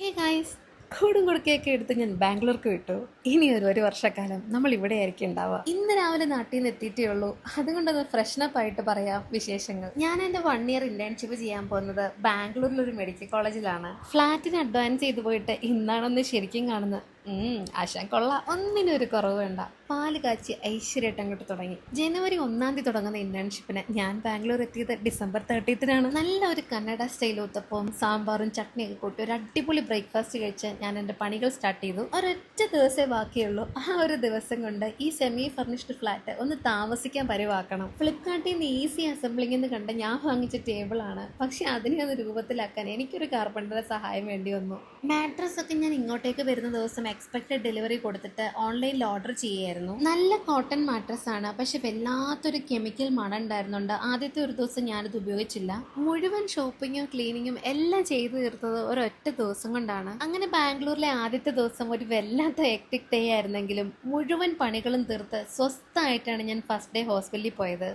Hey guys, കൂടും കൊടുക്കുകയൊക്കെ എടുത്ത് ഞാൻ ബാംഗ്ലൂർക്ക് വിട്ടു. ഇനി ഒരു വർഷക്കാലം നമ്മൾ ഇവിടെ ആയിരിക്കും ഉണ്ടാവുക. ഇന്ന് രാവിലെ നാട്ടിൽ നിന്ന് എത്തിയിട്ടേ ഉള്ളൂ. അതുകൊണ്ടൊന്ന് ഫ്രഷ്നപ്പ് ആയിട്ട് പറയാം വിശേഷങ്ങൾ. ഞാൻ എൻ്റെ 1 ഇയർ ഇന്റേൺഷിപ്പ് ചെയ്യാൻ പോകുന്നത് ബാംഗ്ലൂരിൽ ഒരു മെഡിക്കൽ കോളേജിലാണ്. ഫ്ലാറ്റിന് അഡ്വാൻസ് ചെയ്തു പോയിട്ട് ഇന്നാണൊന്ന് ശരിക്കും കാണുന്നത്. ആശാൻ കൊള്ള, ഒന്നിനും ഒരു കുറവ് വേണ്ട. പാല് കാച്ചി ഐശ്വര്യമായിട്ട് അങ്ങോട്ട് തുടങ്ങി. ജനുവരി 1 തുടങ്ങുന്ന ഇന്റേൺഷിപ്പിന് ഞാൻ ബാംഗ്ലൂർ എത്തിയത് ഡിസംബർ 30 നല്ല ഒരു കന്നഡ സ്റ്റൈൽ ഊത്തപ്പവും സാമ്പാറും ചട്നിയൊക്കെ കൂട്ടി ഒരു അടിപൊളി ബ്രേക്ക്ഫാസ്റ്റ് കഴിച്ച് ഞാൻ എൻ്റെ പണികൾ സ്റ്റാർട്ട് ചെയ്തു. ഒരൊറ്റ ദിവസമേ ബാക്കിയുള്ളൂ. ആ ഒരു ദിവസം കൊണ്ട് ഈ സെമി ഫർണിഷ്ഡ് ഫ്ലാറ്റ് ഒന്ന് താമസിക്കാൻ പരിവാക്കണം. ഫ്ലിപ്കാർട്ടിൽ നിന്ന് ഈസി അസംബ്ലിംഗ് എന്ന് കണ്ട ഞാൻ വാങ്ങിച്ച ടേബിളാണ്. പക്ഷെ അതിനെ ഒന്ന് രൂപത്തിലാക്കാൻ എനിക്കൊരു കാർപ്പൻ്ററുടെ സഹായം വേണ്ടി വന്നു. മാട്രസ് ഒക്കെ ഞാൻ ഇങ്ങോട്ടേക്ക് വരുന്ന ദിവസം എക്സ്പെക്റ്റഡ് ഡെലിവറി കൊടുത്തിട്ട് ഓൺലൈനിൽ ഓർഡർ ചെയ്യായിരുന്നു. നല്ല കോട്ടൺ മാട്രസ് ആണ്, പക്ഷെ വല്ലാത്തൊരു കെമിക്കൽ മണം ഉണ്ടായിരുന്നുണ്ട്. ആദ്യത്തെ ഒരു ദിവസം ഞാനത് ഉപയോഗിച്ചില്ല. മുഴുവൻ ഷോപ്പിങ്ങും ക്ലീനിങ്ങും എല്ലാം ചെയ്തു തീർത്തത് ഒരൊറ്റ ദിവസം കൊണ്ടാണ്. അങ്ങനെ ബാംഗ്ലൂരിലെ ആദ്യത്തെ ദിവസം ഒരു വല്ലാത്ത ഹെക്ടിക് ഡേ ആയിരുന്നെങ്കിലും മുഴുവൻ പണികളും തീർത്ത് സ്വസ്ഥമായിട്ടാണ് ഞാൻ ഫസ്റ്റ് ഡേ ഹോസ്പിറ്റലിൽ പോയത്.